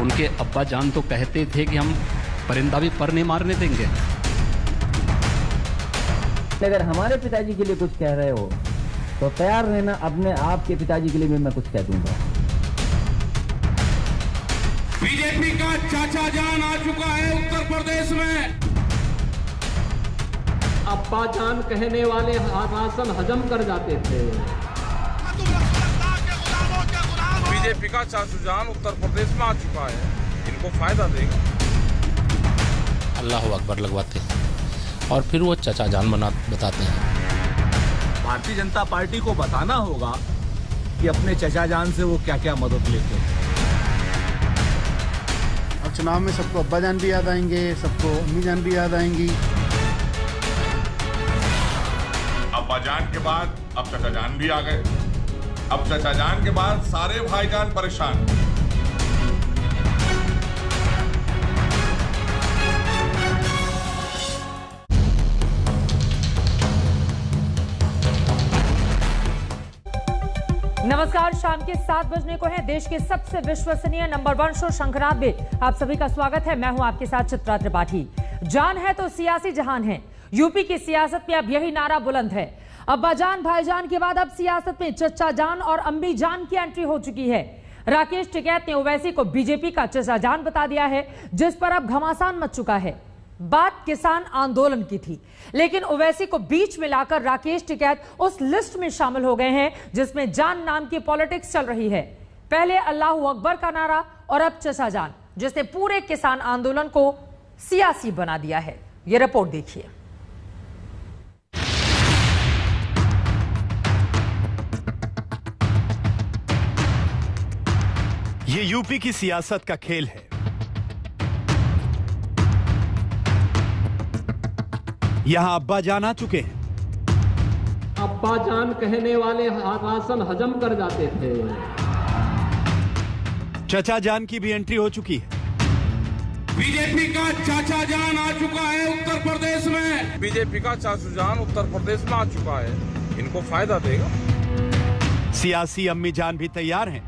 उनके अब्बा जान तो कहते थे कि हम परिंदा भी पर नहीं मारने देंगे। अगर हमारे पिताजी के लिए कुछ कह रहे हो तो तैयार रहना, अपने आपके पिताजी के लिए भी मैं कुछ कह दूंगा। बीजेपी का चाचा जान आ चुका है उत्तर प्रदेश में। अब्बा जान कहने वाले राशन हजम कर जाते थे। बीजेपी का चाचा जान उत्तर प्रदेश में आ चुका है, इनको फायदा देगा। अल्लाह अकबर लगवाते हैं और फिर वो चाचा जान बताते हैं। भारतीय जनता पार्टी को बताना होगा कि अपने चाचा जान से वो क्या क्या मदद लेते हैं। अब चुनाव में सबको अब्बा जान भी याद आएंगे, सबको अम्मी जान भी याद आएंगी। अब्बा जान के बाद अब चाचा जान भी आ गए। अब चाचा जान के बाद सारे भाईजान परेशान। नमस्कार, शाम के 7 बजने को है। देश के सबसे विश्वसनीय नंबर 1 शो शंखनाद में आप सभी का स्वागत है। मैं हूं आपके साथ चित्रा त्रिपाठी। जान है तो सियासी जहान है। यूपी की सियासत में अब यही नारा बुलंद है। अब्बा जान भाईजान के बाद अब सियासत में चचा जान और अम्मी जान की एंट्री हो चुकी है। राकेश टिकैत ने ओवैसी को बीजेपी का चचा जान बता दिया है, जिस पर अब घमासान मच चुका है। बात किसान आंदोलन की थी, लेकिन ओवैसी को बीच में लाकर राकेश टिकैत उस लिस्ट में शामिल हो गए हैं जिसमें जान नाम की पॉलिटिक्स चल रही है। पहले अल्लाह अकबर का नारा और अब चचा जान, जिसने पूरे किसान आंदोलन को सियासी बना दिया है। यह रिपोर्ट देखिए। ये यूपी की सियासत का खेल है। यहां अब्बा जान आ चुके हैं। अब्बा जान कहने वाले राशन हजम कर जाते थे। चचा जान की भी एंट्री हो चुकी है। बीजेपी का चाचा जान आ चुका है उत्तर प्रदेश में। बीजेपी का चाचा जान उत्तर प्रदेश में आ चुका है, इनको फायदा देगा। सियासी अम्मी जान भी तैयार हैं।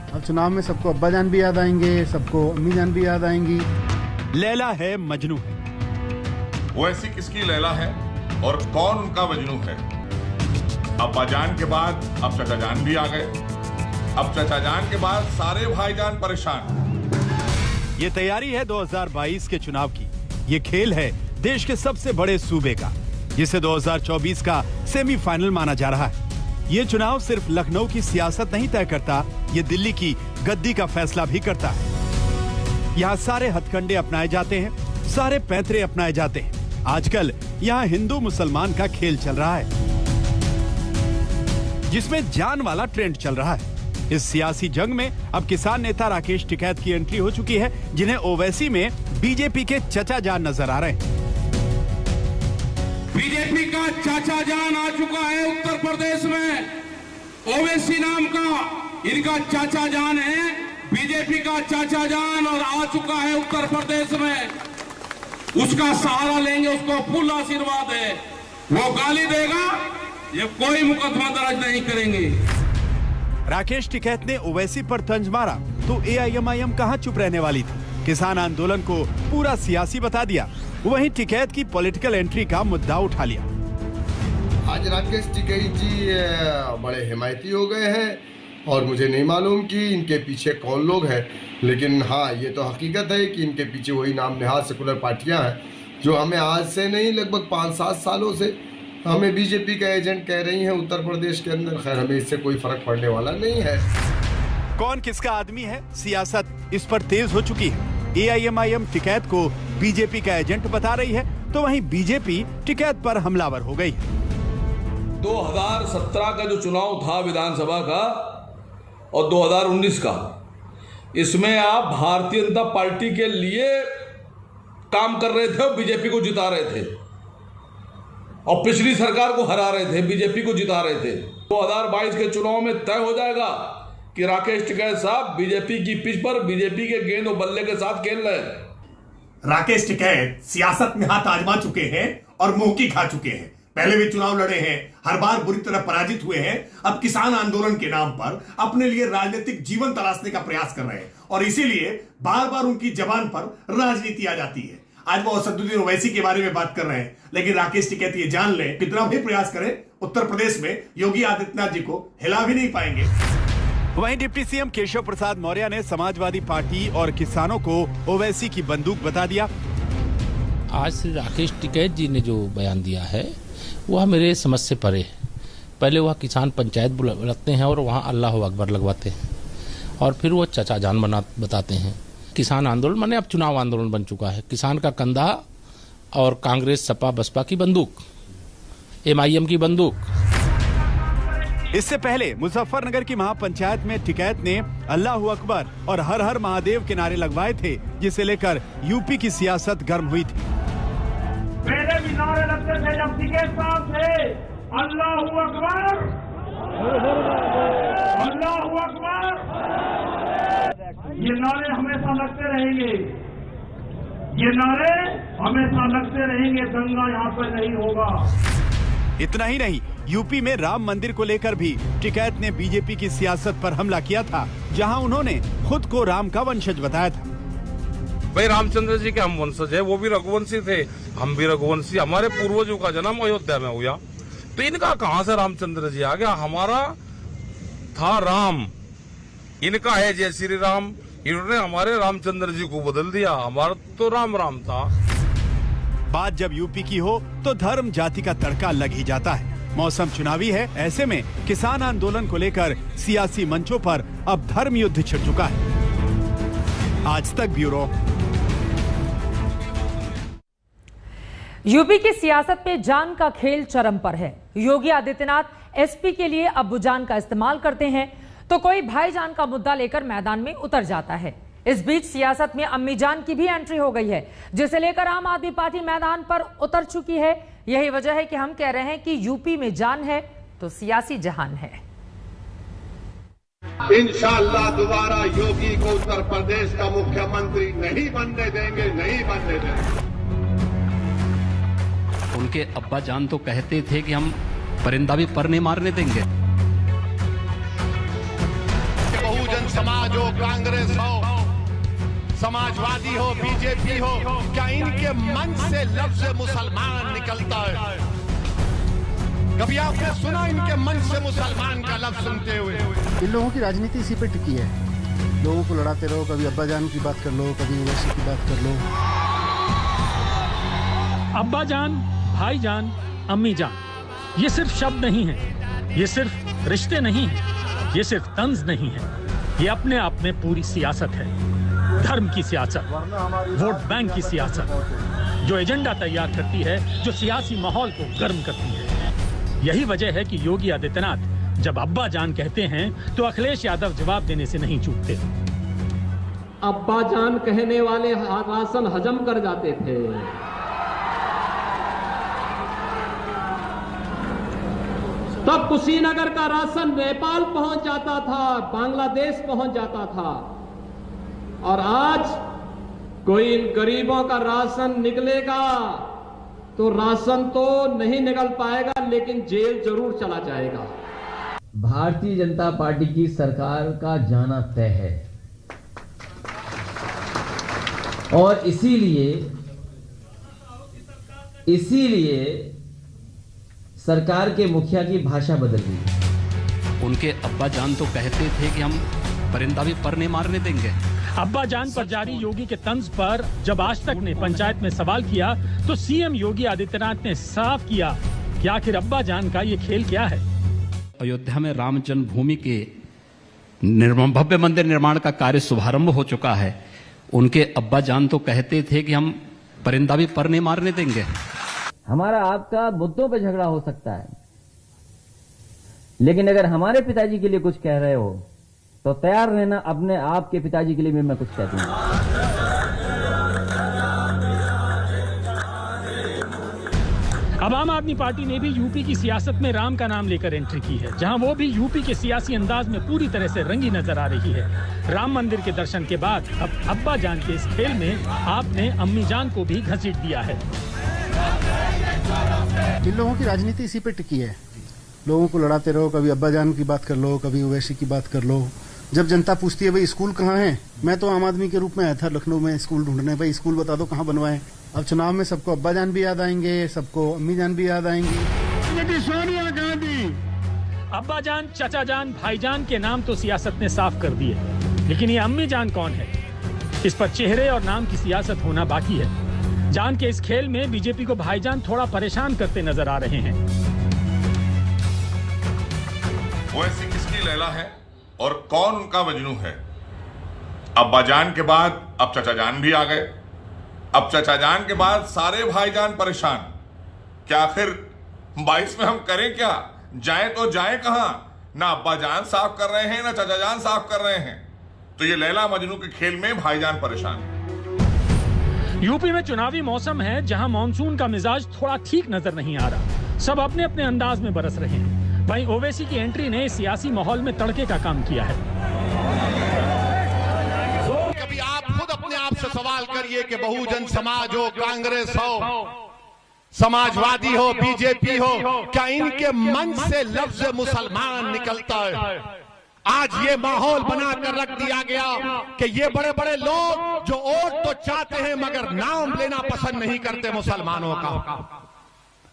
अब चुनाव में सबको अब्बा जान भी याद आएंगे, सबको अम्मी जान भी याद आएंगी। लैला है, मजनू है। ओवैसी किसकी लैला है और कौन उनका मजनू है? अब्बा जान के बाद अब चाचा जान भी आ गए। अब चाचा जान के बाद सारे भाईजान परेशान। ये तैयारी है 2022 के चुनाव की। ये खेल है देश के सबसे बड़े सूबे का, जिसे 2024 का सेमीफाइनल माना जा रहा है। ये चुनाव सिर्फ लखनऊ की सियासत नहीं तय करता, ये दिल्ली की गद्दी का फैसला भी करता है। यहाँ सारे हथकंडे अपनाए जाते हैं, सारे पैंतरे अपनाए जाते हैं। आजकल यहाँ हिंदू मुसलमान का खेल चल रहा है, जिसमें जान वाला ट्रेंड चल रहा है। इस सियासी जंग में अब किसान नेता राकेश टिकैत की एंट्री हो चुकी है, जिन्हें ओवैसी में बीजेपी के चचा जान नजर आ रहे हैं। बीजेपी का चाचा जान आ चुका है उत्तर प्रदेश में। ओवैसी नाम का इनका चाचा जान है, बीजेपी का चाचा जान, और आ चुका है उत्तर प्रदेश में। उसका सहारा लेंगे, उसको फुल आशीर्वाद है। वो गाली देगा, ये कोई मुकदमा दर्ज नहीं करेंगे। राकेश टिकैत ने ओवैसी पर तंज मारा तो एआईएमआईएम कहां चुप रहने वाली थी। किसान आंदोलन को पूरा सियासी बता दिया। वहीं टिकैत की पॉलिटिकल एंट्री का मुद्दा उठा लिया। आज राकेश टिकैत जी बड़े हिमायती हो गए हैं और मुझे नहीं मालूम कि इनके पीछे कौन लोग हैं, लेकिन हाँ ये तो हकीकत है कि इनके पीछे वही नाम निहाद सेकुलर पार्टियां हैं जो हमें आज से नहीं लगभग 5-7 सालों से हमें बीजेपी का एजेंट कह रही हैं उत्तर प्रदेश के अंदर। खैर हमें इससे कोई फर्क पड़ने वाला नहीं है। कौन किसका आदमी है, सियासत इस पर तेज हो चुकी है। एआईएमआईएम टिकैत को बीजेपी का एजेंट बता रही है, तो वहीं बीजेपी टिकैत पर हमलावर हो गई। 2017 का जो चुनाव था विधानसभा का और 2019 का, इसमें आप भारतीय जनता पार्टी के लिए काम कर रहे थे और बीजेपी को जिता रहे थे, और पिछली सरकार को हरा रहे थे, बीजेपी को जिता रहे थे। 2022 के चुनाव में तय हो जाएगा कि राकेश टिकैत साहब बीजेपी की पिच पर बीजेपी के गेंद और बल्ले के साथ खेल रहे हैं। राकेश टिकैत सियासत में हाथ आजमा चुके हैं और मुंह की खा चुके हैं। पहले भी चुनाव लड़े हैं, हर बार बुरी तरह पराजित हुए हैं। अब किसान आंदोलन के नाम पर अपने लिए राजनीतिक जीवन तलाशने का प्रयास कर रहे हैं और इसीलिए बार बार उनकी जबान पर राजनीति आ जाती है। आज वो असदुद्दीन ओवैसी के बारे में बात कर रहे हैं, लेकिन राकेश टिकैत ये जान ले, कितना भी प्रयास करें उत्तर प्रदेश में योगी आदित्यनाथ जी को हिला भी नहीं पाएंगे। वहीं डिप्टी सीएम केशव प्रसाद मौर्य ने समाजवादी पार्टी और किसानों को ओवैसी की बंदूक बता दिया। आज श्री राकेश टिकैत जी ने जो बयान दिया है वह मेरे समझ से परे है। पहले वह किसान पंचायत बुलाते हैं और वहाँ अल्लाह अकबर लगवाते हैं और फिर वो चचा जान बताते हैं। किसान आंदोलन माने अब चुनाव आंदोलन बन चुका है। किसान का कंधा और कांग्रेस सपा बसपा की बंदूक, MIM की बंदूक। इससे पहले मुजफ्फरनगर की महापंचायत में टिकैत ने अल्लाह अकबर और हर हर महादेव के नारे लगवाए थे, जिसे लेकर यूपी की सियासत गर्म हुई थी। मेरे भी नारे लगते थे जब टिकैत साहब थे, अल्लाह अकबर, अल्लाह अकबर। ये नारे हमेशा लगते रहेंगे, ये नारे हमेशा लगते रहेंगे। दंगा यहाँ पर नहीं होगा। इतना ही नहीं, यूपी में राम मंदिर को लेकर भी टिकैत ने बीजेपी की सियासत पर हमला किया था, जहां उन्होंने खुद को राम का वंशज बताया था। भाई रामचंद्र जी के हम वंशज है, वो भी रघुवंशी थे, हम भी रघुवंशी। हमारे पूर्वजों का जन्म अयोध्या में हुआ, तो इनका कहां से रामचंद्र जी आ गया? हमारा था राम, इनका है जय श्री राम। इन्होंने हमारे रामचंद्र जी को बदल दिया, हमारा तो राम राम था। बात जब यूपी की हो तो धर्म जाति का तड़का लग ही जाता है। मौसम चुनावी है, ऐसे में किसान आंदोलन को लेकर सियासी मंचों पर अब धर्म युद्ध छिड़ चुका है। आज तक ब्यूरो। यूपी की सियासत में जान का खेल चरम पर है। योगी आदित्यनाथ एसपी के लिए अब्बू जान का इस्तेमाल करते हैं तो कोई भाईजान का मुद्दा लेकर मैदान में उतर जाता है। इस बीच सियासत में अम्मी जान की भी एंट्री हो गई है, जिसे लेकर आम आदमी पार्टी मैदान पर उतर चुकी है। यही वजह है कि हम कह रहे हैं कि यूपी में जान है तो सियासी जहान है। इंशाअल्लाह दोबारा योगी को उत्तर प्रदेश का मुख्यमंत्री नहीं बनने देंगे, नहीं बनने देंगे। उनके अब्बा जान तो कहते थे कि हम परिंदा भी पर नहीं मारने देंगे। बहुजन समाज हो, कांग्रेस हो, समाजवादी हो, बीजेपी हो, क्या इनके मन से लफ्ज मुसलमान निकलता है? कभी आपने सुना इनके मन से मुसलमान का लफ्ज सुनते हुए? इन लोगों की राजनीति इसी पे टिकी है। लोगों को लड़ाते रहो, कभी अब्बा जान की बात कर लो, कभी ओवैसी की बात कर लो। अब्बा जान, भाई जान, अम्मी जान, ये सिर्फ शब्द नहीं है, ये सिर्फ रिश्ते नहीं है, ये सिर्फ तंज नहीं है, ये अपने आप में पूरी सियासत है। धर्म की सियासत, वोट बैंक की सियासत, जो एजेंडा तैयार करती है, जो सियासी माहौल को गर्म करती है। यही वजह है कि योगी आदित्यनाथ जब अब्बा जान कहते हैं तो अखिलेश यादव जवाब देने से नहीं चूकते। अब्बा जान कहने वाले राशन हजम कर जाते थे। तब कुशीनगर का राशन नेपाल पहुंच जाता था, बांग्लादेश पहुंच जाता था, और आज कोई इन गरीबों का राशन निकलेगा तो राशन तो नहीं निकल पाएगा, लेकिन जेल जरूर चला जाएगा। भारतीय जनता पार्टी की सरकार का जाना तय है और इसीलिए सरकार के मुखिया की भाषा बदल गई। उनके अब्बा जान तो कहते थे कि हम परिंदा भी पर नहीं मारने देंगे। अब्बा जान पर जारी योगी के तंज पर जब आज तक ने पंचायत में सवाल किया तो सीएम योगी आदित्यनाथ ने साफ किया कि आखिर अब्बा जान का ये खेल क्या है। अयोध्या में राम जन्मभूमि के भव्य मंदिर निर्माण का कार्य शुभारंभ हो चुका है। उनके अब्बा जान तो कहते थे कि हम परिंदा भी पर नहीं मारने देंगे। हमारा आपका मुद्दों पे झगड़ा हो सकता है, लेकिन अगर हमारे पिताजी के लिए कुछ कह रहे हो तो तैयार रहना अपने आप के पिताजी के लिए भी मैं कुछ कह दूंगा। अब आम आदमी पार्टी ने भी यूपी की सियासत में राम का नाम लेकर एंट्री की है, जहां वो भी यूपी के सियासी अंदाज में पूरी तरह से रंगी नजर आ रही है। राम मंदिर के दर्शन के बाद अब अब्बा जान के इस खेल में आपने अम्मी जान को भी घसीट दिया है। इन लोगों की राजनीति इसी पे टिकी है। लोगों को लड़ाते रहो, कभी अब्बा जान की बात कर लो, कभी ओवैसी की बात कर लो, जब जनता पूछती है भाई स्कूल कहाँ है, मैं तो आम आदमी के रूप में आया था लखनऊ में स्कूल ढूंढने, भाई स्कूल बता दो कहाँ बनवाए। अब चुनाव में सबको अब्बा जान भी याद आएंगे, सबको अम्मी जान भी याद आएंगी। सोनिया गांधी अब्बा जान, चाचा जान, भाईजान के नाम तो सियासत ने साफ कर दिए, लेकिन ये अम्मी जान कौन है? इस पर चेहरे और नाम की सियासत होना बाकी है। जान के इस खेल में बीजेपी को भाईजान थोड़ा परेशान करते नजर आ रहे हैं। ओवैसी किसकी लैला है और कौन उनका मजनू है? अब्बा जान के बाद अब चाचा जान भी आ गए। अब चाचा जान के बाद सारे भाईजान परेशान। क्या आखिर 22 में हम करें क्या? जाएं तो जाएं कहां? ना अब्बा जान साफ कर रहे हैं ना चाचा जान साफ कर रहे हैं। तो ये लैला मजनू के खेल में भाईजान परेशान। यूपी में चुनावी मौसम है जहां मॉनसून का मिजाज थोड़ा ठीक नजर नहीं आ रहा। सब अपने अपने अंदाज में बरस रहे हैं। वहीं ओवैसी की एंट्री ने सियासी माहौल में तड़के का काम किया है। कभी आप खुद अपने आप से सवाल करिए कि बहुजन समाज हो, कांग्रेस हो, समाजवादी हो, बीजेपी हो, क्या इनके मन से लफ्ज मुसलमान निकलता है? आज ये माहौल बनाकर रख दिया गया कि ये बड़े बड़े लोग जो वोट तो चाहते हैं मगर नाम लेना पसंद नहीं करते मुसलमानों का,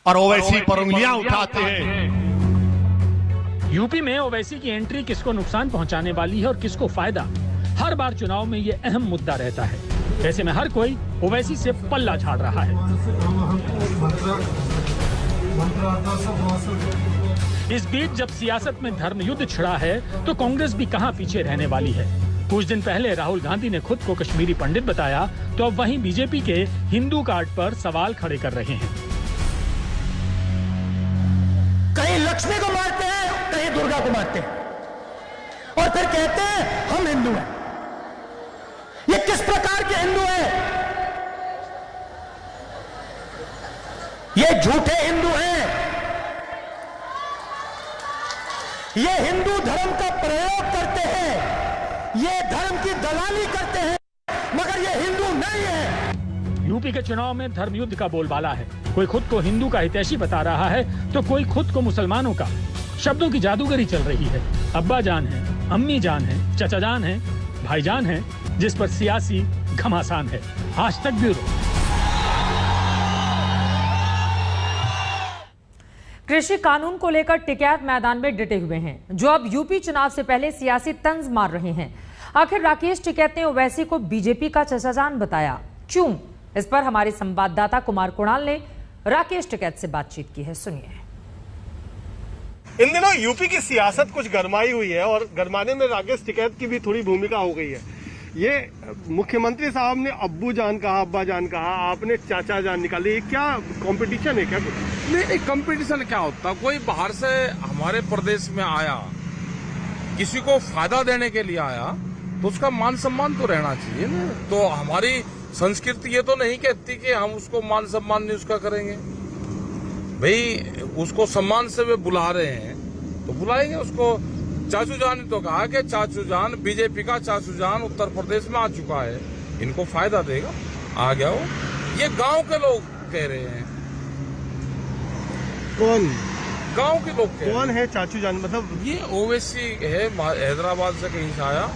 और ओवैसी पर उंगलियां उठाते हैं। यूपी में ओवैसी की एंट्री किसको नुकसान पहुंचाने वाली है और किसको फायदा, हर बार चुनाव में ये अहम मुद्दा रहता है। ऐसे में हर कोई ओवैसी से पल्ला झाड़ रहा है। इस बीच जब सियासत में धर्म युद्ध छिड़ा है तो कांग्रेस भी कहां पीछे रहने वाली है। कुछ दिन पहले राहुल गांधी ने खुद को कश्मीरी पंडित बताया, तो अब वहीं बीजेपी के हिंदू कार्ड पर सवाल खड़े कर रहे हैं। कहीं लक्ष्मी को मारते हैं, कहीं दुर्गा को मारते हैं, और फिर कहते हैं हम हिंदू हैं। ये किस प्रकार के हिंदू हैं? ये झूठे हिंदू हैं। ये हिंदू धर्म का प्रयोग करते हैं, ये धर्म की दलाली करते हैं, मगर ये हिंदू नहीं है। यूपी के चुनाव में धर्म युद्ध का बोलबाला है। कोई खुद को हिंदू का हितैषी बता रहा है तो कोई खुद को मुसलमानों का। शब्दों की जादूगरी चल रही है। अब्बा जान है, अम्मी जान है, चाचा जान है, भाईजान है, जिस पर सियासी घमासान है। आज तक ब्यूरो। कृषि कानून को लेकर टिकैत मैदान में डटे हुए हैं, जो अब यूपी चुनाव से पहले सियासी तंज मार रहे हैं। आखिर राकेश टिकैत ने ओवैसी को बीजेपी का चाचा जान बताया, क्यों? इस पर हमारे संवाददाता कुमार कुणाल ने राकेश टिकैत से बातचीत की है, सुनिए। इन दिनों यूपी की सियासत कुछ गरमाई हुई है और गरमाने में राकेश टिकैत की भी थोड़ी भूमिका हो गई है। ये मुख्यमंत्री साहब ने अब्बू जान कहा, अब्बा जान कहा, आपने चाचा जान निकाली। क्या कंपटीशन है क्या? नहीं, कंपटीशन क्या होता? कोई बाहर से हमारे प्रदेश में आया, किसी को फायदा देने के लिए आया, तो उसका मान सम्मान तो रहना चाहिए ना। तो हमारी संस्कृति ये तो नहीं कहती कि हम उसको मान सम्मान नहीं उसका करेंगे। भाई उसको सम्मान से वे बुला रहे हैं तो बुलाएंगे उसको। चाचू जान ने तो कहा कि चाचू जान, बीजेपी का चाचू जान उत्तर प्रदेश में आ चुका है, इनको फायदा देगा, आ गया वो। ये गांव के लोग कह रहे हैं। कौन? गांव के लोग कह कौन है चाचू जान? मतलब ये ओवैसी है, हैदराबाद से कहीं से आया,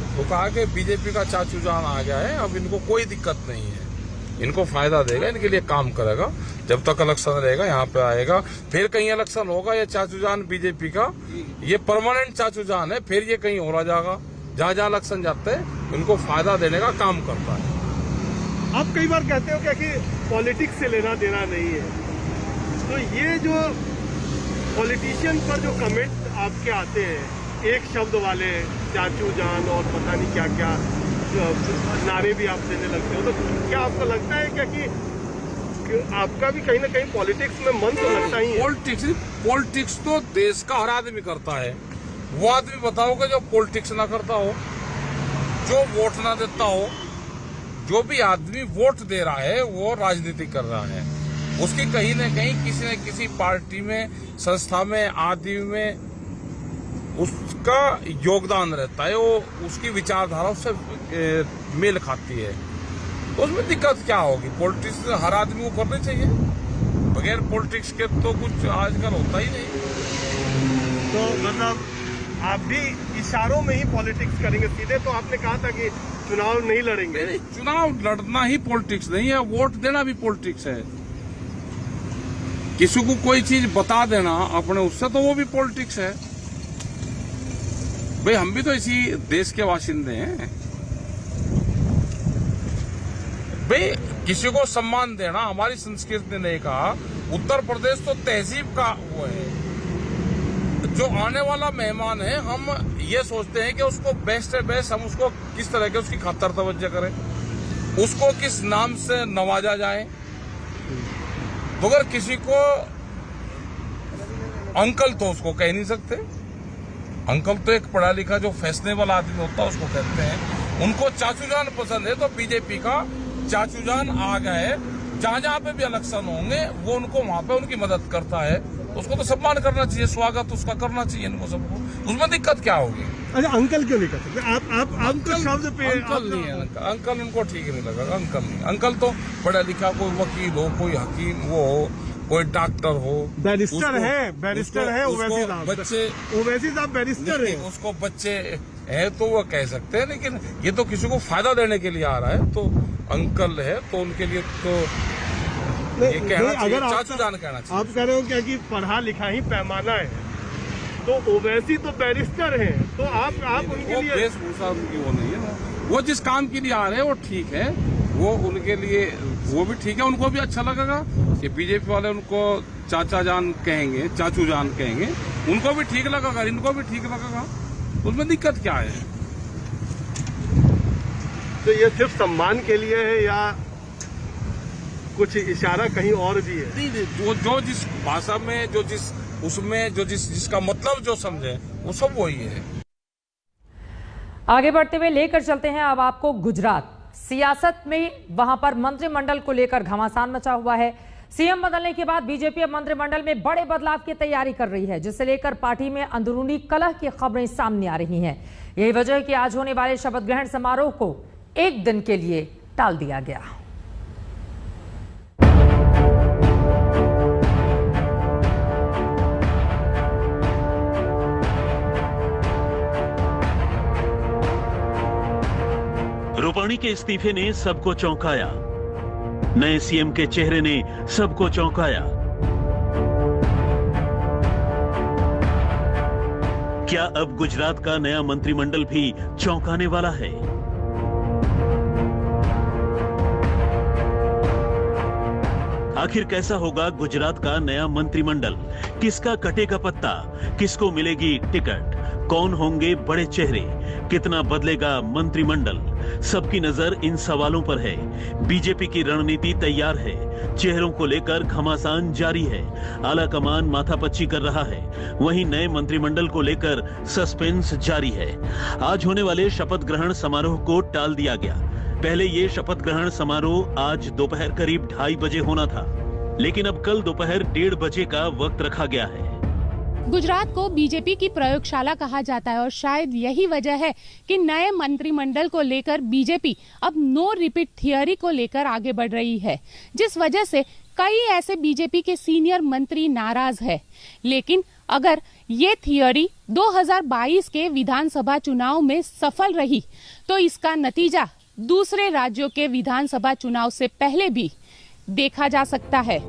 तो कहा कि बीजेपी का चाचू जान आ गया है, अब इनको कोई दिक्कत नहीं है, इनको फायदा देगा, इनके लिए काम करेगा। जब तक इलेक्शन रहेगा यहाँ पे आएगा, फिर कहीं इलेक्शन होगा, ये चाचू जान बीजेपी का ये परमानेंट चाचू जान है, फिर ये कहीं और आ जाएगा। जहाँ जहाँ इलेक्शन जाते हैं उनको फायदा देने का काम करता है। आप कई बार कहते हो क्या कि पॉलिटिक्स से लेना देना नहीं है, तो ये जो पॉलिटिशियन पर जो कमेंट आपके आते हैं, एक शब्द वाले चाचू जान और पता नहीं क्या क्या नारे भी आप देने लगते हो, तो क्या आपको लगता है क्या कि आपका भी कहीं ना कहीं पॉलिटिक्स में मन तो लगता ही है? पॉलिटिक्स तो देश का हर आदमी करता है। वो आदमी बताओगे जो पॉलिटिक्स ना करता हो, जो वोट ना देता हो। जो भी आदमी वोट दे रहा है वो राजनीति कर रहा है, उसकी कहीं न कहीं किसी न किसी पार्टी में, संस्था में, आदि में उसका योगदान रहता है, वो उसकी विचारधारा उससे मेल खाती है। तो उसमें दिक्कत क्या होगी? पॉलिटिक्स हर आदमी को करनी चाहिए, बगैर पॉलिटिक्स के तो कुछ आजकल होता ही नहीं। तो मतलब आप भी इशारों में ही पॉलिटिक्स करेंगे सीधे, तो आपने कहा था कि चुनाव नहीं लड़ेंगे। चुनाव लड़ना ही पॉलिटिक्स नहीं है, वोट देना भी पॉलिटिक्स है। किसी को कोई चीज बता देना अपने उससे, तो वो भी पॉलिटिक्स है। भाई हम भी तो इसी देश के वासिंदे हैं। भाई किसी को सम्मान देना हमारी संस्कृति ने नहीं कहा। उत्तर प्रदेश तो तहजीब का वो है। जो आने वाला मेहमान है, हम ये सोचते हैं कि उसको बेस्ट है बेस्ट, हम उसको किस तरह के उसकी खातर तवज्जो करें, उसको किस नाम से नवाजा जाए। तो अगर किसी को अंकल तो उसको कह नहीं सकते। अंकल तो एक पढ़ा लिखा जो फैशनेबल आदमी होता है उसको कहते हैं। उनको चाचू जान पसंद है, तो बीजेपी का चाचू जान आ गए। जहां जहां पे भी इलेक्शन होंगे वो उनको वहां पे उनकी मदद करता है, उसको तो सम्मान करना चाहिए, स्वागत उसका करना चाहिए इनको सबको। उसमें दिक्कत क्या होगी? अच्छा, अंकल क्यों नहीं कर सकते? आप अंकल शब्द पे अंकल नहीं है। अंकल उनको ठीक नहीं लगा। अंकल नहीं, अंकल तो पढ़ा लिखा कोई वकील हो, कोई हकीम वो हो, कोई डॉक्टर हो, बैरिस्टर है, बैरिस्टर है ओवैसी साहब। बच्चे ओवैसी साहब बैरिस्टर है, उसको बच्चे है तो वो कह सकते हैं। लेकिन ये तो किसी को फायदा देने के लिए आ रहा है, तो अंकल है तो उनके लिए तो ये कहना चाहिए, चाचू जान कहना चाहिए। आप कह रहे हो क्या कि पढ़ा लिखा ही पैमाना है, तो ओवैसी तो बैरिस्टर है, तो आप उनके लिए वेशभूषा उनकी वो नहीं है ना। वो जिस काम के लिए आ रहे हैं वो ठीक है, वो उनके लिए वो भी ठीक है, उनको भी अच्छा लगेगा कि बीजेपी वाले उनको चाचा जान कहेंगे, चाचू जान कहेंगे, उनको भी ठीक लगेगा, इनको भी ठीक लगेगा। उसमें दिक्कत क्या है? तो ये सिर्फ सम्मान के लिए है या कुछ इशारा कहीं और भी है? नहीं, वो जो जिस भाषा में जो जिस उसमें जो जिसका मतलब जो समझे वो सब वही है। आगे बढ़ते हुए लेकर चलते हैं अब आपको गुजरात। सियासत में वहां पर मंत्रिमंडल को लेकर घमासान मचा हुआ है। सीएम बदलने के बाद बीजेपी अब मंत्रिमंडल में बड़े बदलाव की तैयारी कर रही है, जिसे लेकर पार्टी में अंदरूनी कलह की खबरें सामने आ रही हैं। यही वजह है कि आज होने वाले शपथ ग्रहण समारोह को एक दिन के लिए टाल दिया गया। रूपाणी के इस्तीफे ने सबको चौंकाया। नए सीएम के चेहरे ने सबको चौंकाया। क्या अब गुजरात का नया मंत्रिमंडल भी चौंकाने वाला है? आखिर कैसा होगा गुजरात का नया मंत्रिमंडल? किसका कटेगा पत्ता? किसको मिलेगी टिकट? कौन होंगे बड़े चेहरे? कितना बदलेगा मंत्रिमंडल? सबकी नजर इन सवालों पर है। बीजेपी की रणनीति तैयार है, चेहरों को लेकर घमासान जारी है, आला कमान माथापच्ची कर रहा है। वहीं नए मंत्रिमंडल को लेकर सस्पेंस जारी है। आज होने वाले शपथ ग्रहण समारोह को टाल दिया गया। पहले ये शपथ ग्रहण समारोह आज दोपहर करीब 2:30 बजे होना था, लेकिन अब कल दोपहर 1:30 बजे का वक्त रखा गया है। गुजरात को बीजेपी की प्रयोगशाला कहा जाता है और शायद यही वजह है कि नए मंत्रिमंडल को लेकर बीजेपी अब नो रिपीट थियरी को लेकर आगे बढ़ रही है, जिस वजह से कई ऐसे बीजेपी के सीनियर मंत्री नाराज है। लेकिन अगर ये थियरी 2022 के विधानसभा चुनाव में सफल रही तो इसका नतीजा दूसरे राज्यों के विधानसभा चुनाव से पहले भी देखा जा सकता है।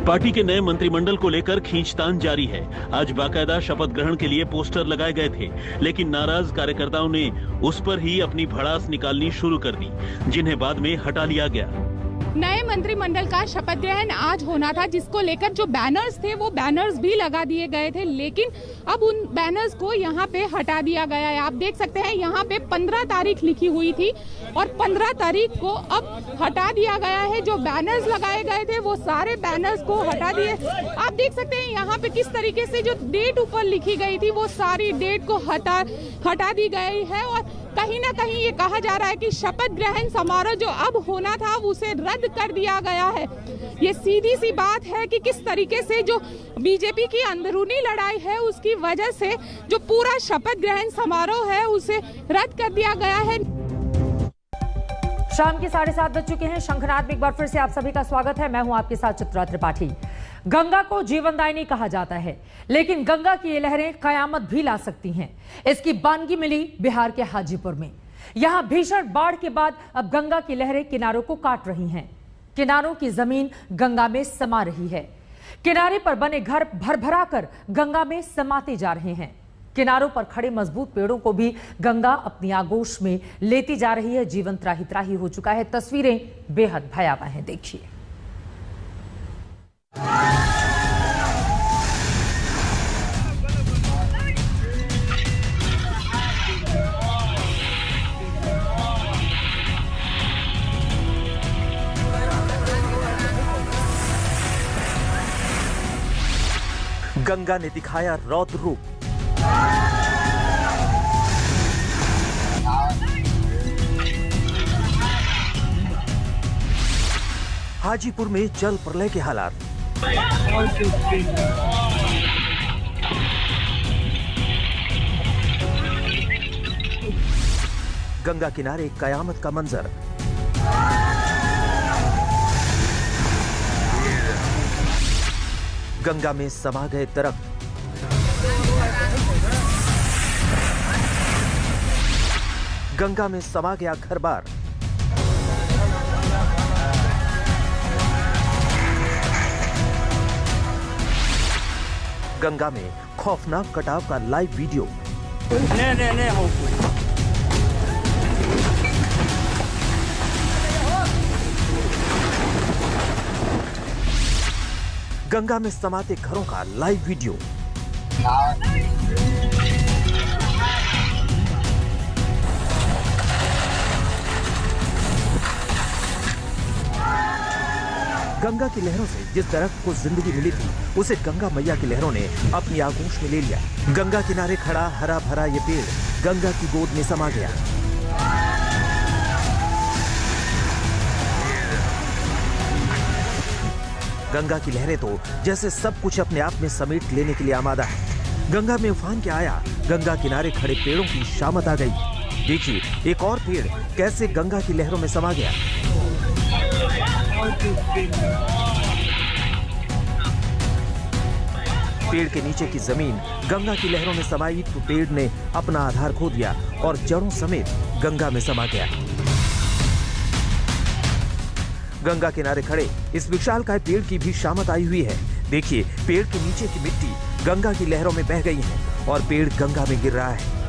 पार्टी के नए मंत्रिमंडल को लेकर खींचतान जारी है। आज बाकायदा शपथ ग्रहण के लिए पोस्टर लगाए गए थे, लेकिन नाराज कार्यकर्ताओं ने उस पर ही अपनी भड़ास निकालनी शुरू कर दी, जिन्हें बाद में हटा लिया गया। नए मंत्रिमंडल का शपथ ग्रहण आज होना था, जिसको लेकर जो बैनर्स थे वो बैनर्स भी लगा दिए गए थे, लेकिन अब उन बैनर्स को यहाँ पे हटा दिया गया है। आप देख सकते हैं यहाँ पे 15 तारीख लिखी हुई थी और 15 तारीख को अब हटा दिया गया है। जो बैनर्स लगाए गए थे वो सारे बैनर्स को हटा दिए। आप देख सकते हैं यहाँ पे किस तरीके से जो डेट ऊपर लिखी गई थी वो सारी डेट को हटा दी गई है और कहीं ना कहीं ये कहा जा रहा है कि शपथ ग्रहण समारोह जो अब होना था उसे रद्द कर दिया गया है। ये सीधी सी बात है कि किस तरीके से जो बीजेपी की अंदरूनी लड़ाई है उसकी वजह से जो पूरा शपथ ग्रहण समारोह है उसे रद्द कर दिया गया है। शाम के 7:30 बज चुके हैं। शंखनाद में एक बार फिर से आप सभी का स्वागत है। मैं हूं आपके साथ चित्रा त्रिपाठी। गंगा को जीवनदायिनी कहा जाता है, लेकिन गंगा की ये लहरें कयामत भी ला सकती हैं। इसकी बानगी मिली बिहार के हाजीपुर में। यहां भीषण बाढ़ के बाद अब गंगा की लहरें किनारों को काट रही हैं। किनारों की जमीन गंगा में समा रही है। किनारे पर बने घर भरभरा कर गंगा में समाते जा रहे हैं। किनारों पर खड़े मजबूत पेड़ों को भी गंगा अपनी आगोश में लेती जा रही है। जीवन त्राही त्राही हो चुका है। तस्वीरें बेहद भयावह हैं, देखिए। गंगा ने दिखाया रौद्र रूप। हाजीपुर में जल प्रलय के हालात। गंगा किनारे कयामत का मंजर। गंगा में समा गए दरख्त। गंगा में समा गया घर-बार। गंगा में खौफनाक कटाव का लाइव वीडियो। गंगा में समाते घरों का लाइव वीडियो। गंगा की लहरों से जिस दरख्त को जिंदगी मिली थी, उसे गंगा मैया की लहरों ने अपनी आगोश में ले लिया। गंगा किनारे खड़ा हरा भरा ये पेड़ गंगा की गोद में समा गया। गंगा की लहरें तो जैसे सब कुछ अपने आप में समेट लेने के लिए आमादा है। गंगा में उफान क्या आया, गंगा किनारे खड़े पेड़ों की शामत आ गई। देखिए एक और पेड़ कैसे गंगा की लहरों में समा गया। पेड़ के नीचे की जमीन गंगा की लहरों में समाई तो पेड़ ने अपना आधार खो दिया और जड़ों समेत गंगा में समा गया। गंगा किनारे खड़े इस विशालकाय पेड़ की भी शामत आई हुई है। देखिए पेड़ के नीचे की मिट्टी गंगा की लहरों में बह गई है और पेड़ गंगा में गिर रहा है।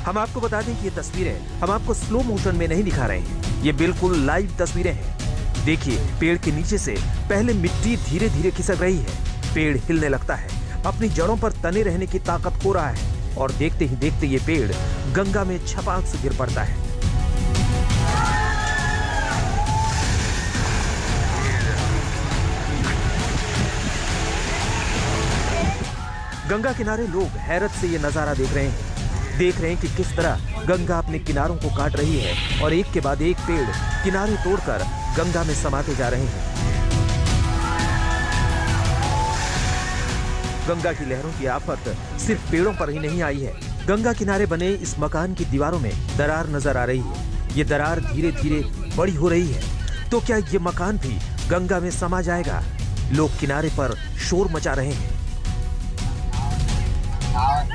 हम आपको बता दें कि ये तस्वीरें हम आपको स्लो मोशन में नहीं दिखा रहे हैं, ये बिल्कुल लाइव तस्वीरें हैं। देखिए पेड़ के नीचे से पहले मिट्टी धीरे धीरे खिसक रही है। पेड़ हिलने लगता है, अपनी जड़ों पर तने रहने की ताकत खो रहा है और देखते ही देखते ये पेड़ गंगा में छपाक से गिर पड़ता है। गंगा किनारे लोग हैरत से ये नजारा देख रहे हैं कि किस तरह गंगा अपने किनारों को काट रही है और एक के बाद एक पेड़ किनारे तोड़कर गंगा में समाते जा रहे हैं। गंगा की लहरों की आफत सिर्फ पेड़ों पर ही नहीं आई है। गंगा किनारे बने इस मकान की दीवारों में दरार नजर आ रही है। ये दरार धीरे धीरे बड़ी हो रही है। तो क्या ये मकान भी गंगा में समा जाएगा? लोग किनारे पर शोर मचा रहे हैं।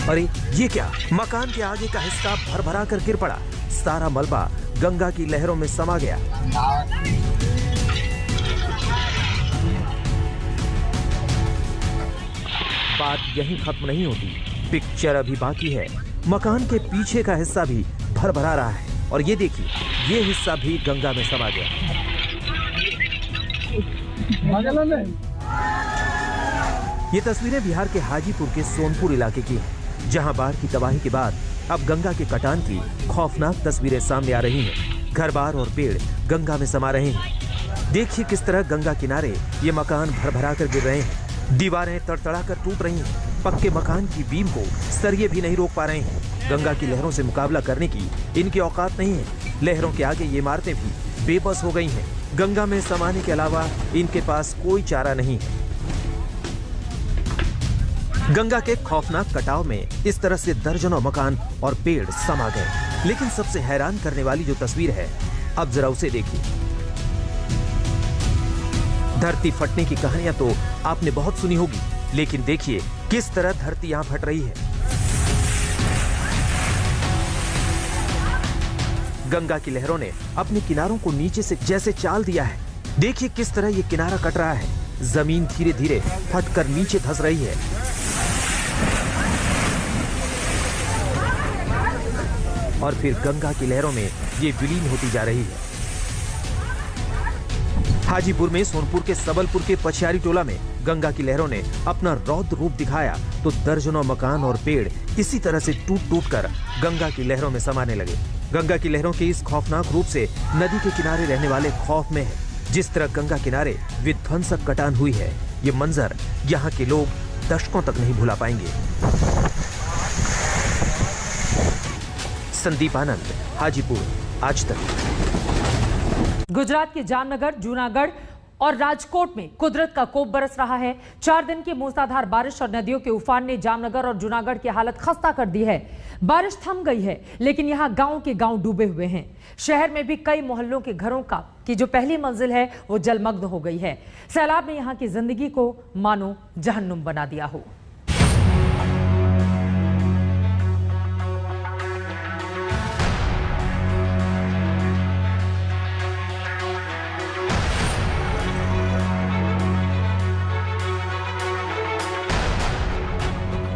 अरे ये क्या, मकान के आगे का हिस्सा भरभरा कर गिर पड़ा। सारा मलबा गंगा की लहरों में समा गया। बात यहीं खत्म नहीं होती, पिक्चर अभी बाकी है। मकान के पीछे का हिस्सा भी भरभरा रहा है और ये देखिए ये हिस्सा भी गंगा में समा गया। ये तस्वीरें बिहार के हाजीपुर के सोनपुर इलाके की हैं, जहां बाढ़ की तबाही के बाद अब गंगा के कटान की खौफनाक तस्वीरें सामने आ रही हैं। घर-बार और पेड़ गंगा में समा रहे हैं। देखिए किस तरह गंगा किनारे ये मकान भरभरा कर गिर रहे हैं। दीवारें तड़तड़ा कर टूट रही हैं। पक्के मकान की बीम को सरिये भी नहीं रोक पा रहे हैं। गंगा की लहरों से मुकाबला करने की इनकी औकात नहीं है। लहरों के आगे ये इमारतें भी बेबस हो गई हैं। गंगा में समाने के अलावा इनके पास कोई चारा नहीं है। गंगा के खौफनाक कटाव में इस तरह से दर्जनों मकान और पेड़ समा गए। लेकिन सबसे हैरान करने वाली जो तस्वीर है, अब जरा उसे देखिए। धरती फटने की कहानियां तो आपने बहुत सुनी होगी, लेकिन देखिए किस तरह धरती यहां फट रही है। गंगा की लहरों ने अपने किनारों को नीचे से जैसे चाल दिया है। देखिए किस तरह ये किनारा कट रहा है। जमीन धीरे धीरे फटकर नीचे धंस रही है। और फिर गंगा की लहरों में ये विलीन होती जा रही है। हाजीपुर में सोनपुर के सबलपुर के पछियारी टोला में गंगा की लहरों ने अपना रौद्र रूप दिखाया तो दर्जनों मकान और पेड़ इसी तरह से टूट टूट कर गंगा की लहरों में समाने लगे। गंगा की लहरों के इस खौफनाक रूप से नदी के किनारे रहने वाले खौफ में है। जिस तरह गंगा किनारे विध्वंसक कटान हुई है, ये मंजर यहाँ के लोग दशकों तक नहीं भुला पाएंगे। संदीप आनंद, हाजीपुर, आज तक। गुजरात के जामनगर, जूनागढ़ और राजकोट में कुदरत का कोप बरस रहा है। 4 दिन की मूसलाधार बारिश और नदियों के उफान ने जामनगर और जूनागढ़ की हालत खस्ता कर दी है। बारिश थम गई है, लेकिन यहाँ गांव के गांव डूबे हुए हैं। शहर में भी कई मोहल्लों के घरों की जो पहली मंजिल है वो जलमग्न हो गई है। सैलाब ने यहाँ की जिंदगी को मानो जहन्नुम बना दिया हो।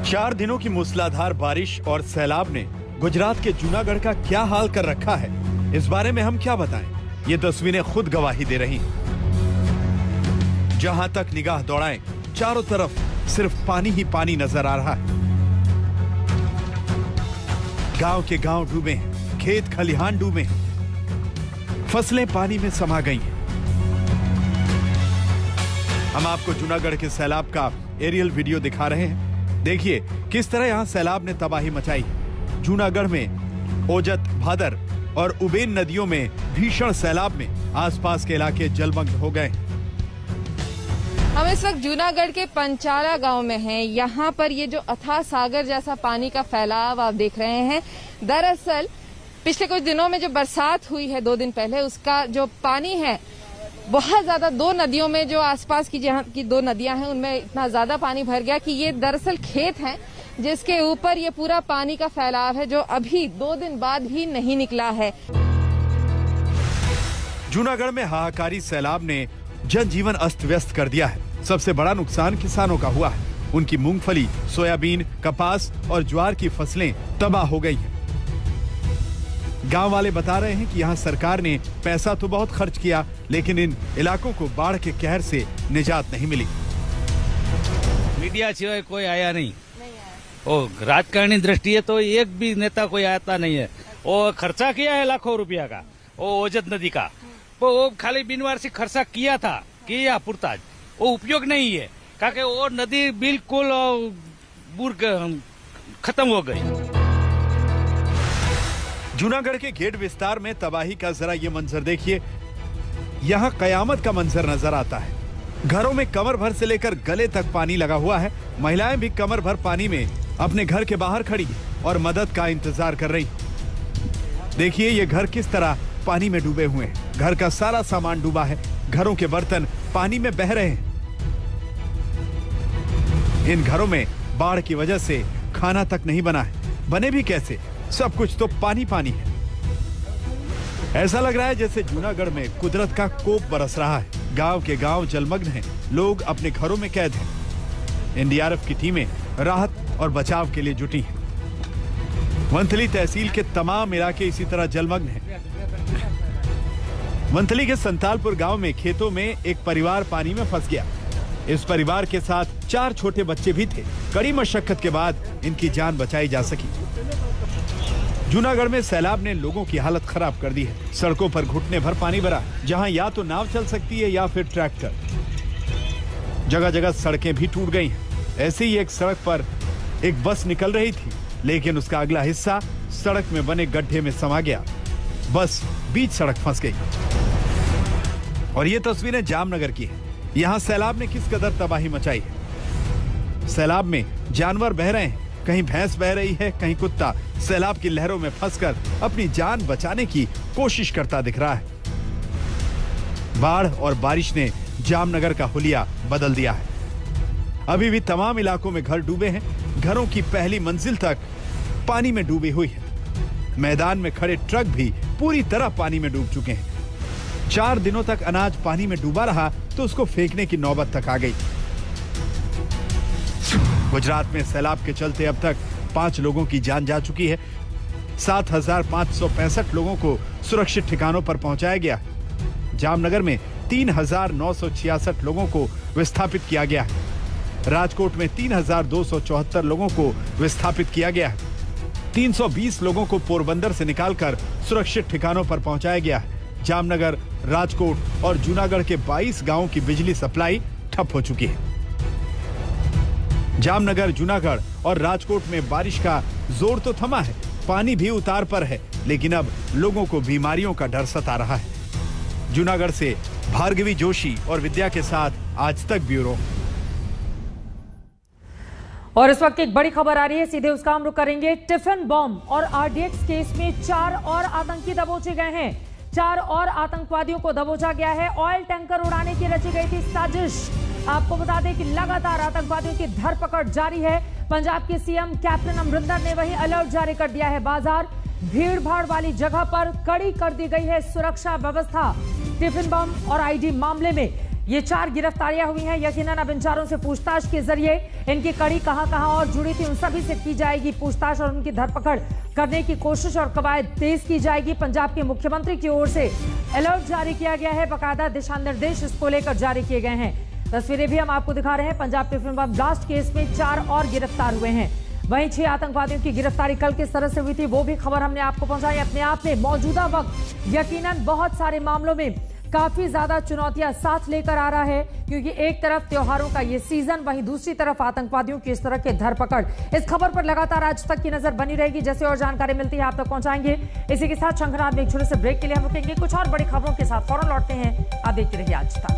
चार दिनों की मूसलाधार बारिश और सैलाब ने गुजरात के जूनागढ़ का क्या हाल कर रखा है, इस बारे में हम क्या बताएं। ये तस्वीरें खुद गवाही दे रही हैं। जहां तक निगाह दौड़ाएं, चारों तरफ सिर्फ पानी ही पानी नजर आ रहा है। गांव के गांव डूबे हैं, खेत खलिहान डूबे हैं, फसलें पानी में समा गई हैं। हम आपको जूनागढ़ के सैलाब का एरियल वीडियो दिखा रहे हैं। देखिए किस तरह यहां सैलाब ने तबाही मचाई। जूनागढ़ में ओजत, भादर और उबेन नदियों में भीषण सैलाब में आसपास के इलाके जलमग्न हो गए। हम इस वक्त जूनागढ़ के पंचाला गांव में हैं। यहाँ पर ये जो अथाह सागर जैसा पानी का फैलाव आप देख रहे हैं, दरअसल पिछले कुछ दिनों में जो बरसात हुई है 2 दिन पहले, उसका जो पानी है बहुत ज्यादा, 2 नदियों में जो आसपास की जहाँ की 2 नदियां हैं उनमें इतना ज्यादा पानी भर गया कि ये दरअसल खेत हैं जिसके ऊपर ये पूरा पानी का फैलाव है, जो अभी 2 दिन बाद भी नहीं निकला है। जूनागढ़ में हाहाकारी सैलाब ने जनजीवन अस्त व्यस्त कर दिया है। सबसे बड़ा नुकसान किसानों का हुआ है। उनकी मूंगफली, सोयाबीन, कपास और ज्वार की फसलें तबाह हो गई हैं। गांव वाले बता रहे हैं कि यहां सरकार ने पैसा तो बहुत खर्च किया, लेकिन इन इलाकों को बाढ़ के कहर से निजात नहीं मिली। मीडिया सिवाय कोई आया नहीं। राजकारणी दृष्टि तो एक भी नेता कोई आता नहीं है। वो खर्चा किया है लाखों रुपया का, वो ओजत नदी का, वो खाली बिनवारसी खर्चा किया पुरता, वो उपयोग नहीं है, क्योंकि वो नदी बिल्कुल खत्म हो गई। जूनागढ़ के गेट विस्तार में तबाही का जरा ये मंजर देखिए। यहाँ कयामत का मंजर नजर आता है। घरों में कमर भर से लेकर गले तक पानी लगा हुआ है। महिलाएं भी कमर भर पानी में अपने घर के बाहर खड़ी और मदद का इंतजार कर रही। देखिए ये घर किस तरह पानी में डूबे हुए हैं। घर का सारा सामान डूबा है। घरों के बर्तन पानी में बह रहे हैं। इन घरों में बाढ़ की वजह से खाना तक नहीं बना है। बने भी कैसे? सब कुछ तो पानी पानी है। ऐसा लग रहा है जैसे जूनागढ़ में कुदरत का कोप बरस रहा है। गांव के गांव जलमग्न हैं। लोग अपने घरों में कैद हैं। एनडीआरएफ की टीमें राहत और बचाव के लिए जुटी हैं। वंथली तहसील के तमाम इलाके इसी तरह जलमग्न हैं। वंथली के संतालपुर गांव में खेतों में एक परिवार पानी में फंस गया। इस परिवार के साथ 4 छोटे बच्चे भी थे। कड़ी मशक्कत के बाद इनकी जान बचाई जा सकी। जूनागढ़ में सैलाब ने लोगों की हालत खराब कर दी है। सड़कों पर घुटने भर पानी भरा, जहां या तो नाव चल सकती है या फिर ट्रैक्टर। जगह जगह सड़कें भी टूट गई हैं। ऐसे ही एक सड़क पर एक बस निकल रही थी, लेकिन उसका अगला हिस्सा सड़क में बने गड्ढे में समा गया। बस बीच सड़क फंस गई। और ये तस्वीरें जामनगर की हैं। यहाँ सैलाब ने किस कदर तबाही मचाई है। सैलाब में जानवर बह रहे हैं, कहीं भैंस बह रही है, कहीं कुत्ता सैलाब की लहरों में फंसकर अपनी जान बचाने की कोशिश करता दिख रहा है। बाढ़ और बारिश ने जामनगर का हुलिया बदल दिया है। अभी भी तमाम इलाकों में घर डूबे हैं। घरों की पहली मंजिल तक पानी में डूबी हुई है। मैदान में खड़े ट्रक भी पूरी तरह पानी में डूब चुके हैं। 4 दिनों तक अनाज पानी में डूबा रहा तो उसको फेंकने की नौबत तक आ गई। गुजरात में सैलाब के चलते अब तक 5 लोगों की जान जा चुकी है। 7,565 लोगों को सुरक्षित ठिकानों पर पहुंचाया गया। जामनगर में 3,966 लोगों को विस्थापित किया गया है। राजकोट में 3,274 लोगों को विस्थापित किया गया है। 320 लोगों को पोरबंदर से निकालकर सुरक्षित ठिकानों पर पहुंचाया गया है। जामनगर, राजकोट और जूनागढ़ के 22 गांवों की बिजली सप्लाई ठप हो चुकी है। जामनगर, जूनागढ़ और राजकोट में बारिश का जोर तो थमा है, पानी भी उतार पर है, लेकिन अब लोगों को बीमारियों का डर सता रहा है। जूनागढ़ से भार्गवी जोशी और विद्या के साथ आज तक ब्यूरो। और इस वक्त एक बड़ी खबर आ रही है, सीधे उसका हम रुख करेंगे। टिफिन बॉम्ब और आरडीएक्स केस में 4 और आतंकी दबोचे गए हैं। 4 और आतंकवादियों को दबोचा गया है। ऑयल टैंकर उड़ाने की रची गई थी साजिश। आपको बता दें कि लगातार आतंकवादियों की धरपकड़ जारी है। पंजाब के सीएम कैप्टन अमरिंदर ने वही अलर्ट जारी कर दिया है। बाजार, भीड़ भाड़ वाली जगह पर कड़ी कर दी गई है सुरक्षा व्यवस्था। टिफिन बम और आईडी मामले में ये 4 गिरफ्तारियां हुई हैं। यकीनन अब इन चारों से पूछताछ के जरिए इनकी कड़ी कहां और जुड़ी थी उन सभी से की जाएगी पूछताछ और उनकी धरपकड़ करने की कोशिश और कवायद तेज की जाएगी। पंजाब के मुख्यमंत्री की ओर से अलर्ट जारी किया गया है। बाकायदा दिशा निर्देश इसको लेकर जारी किए गए हैं। तस्वीरें भी हम आपको दिखा रहे हैं। Punjab tiffin bomb blast case में 4 और गिरफ्तार हुए हैं। वहीं 6 आतंकवादियों की गिरफ्तारी कल किस तरह से हुई थी वो भी खबर हमने आपको पहुंचाई। अपने आप में मौजूदा वक्त यकीनन बहुत सारे मामलों में काफी ज्यादा चुनौतियां साथ लेकर आ रहा है, क्योंकि एक तरफ त्योहारों का ये सीजन, वहीं दूसरी तरफ आतंकवादियों की इस तरह के धरपकड़। इस खबर पर लगातार आज तक की नजर बनी रहेगी। जैसे और जानकारी मिलती है आप तक पहुंचाएंगे। इसी के साथ शंखनाद में एक छोटे से ब्रेक के लिए हम रुकेंगे। कुछ और बड़ी खबरों के साथ फौरन लौटते हैं। आप देखते रहिए आज तक।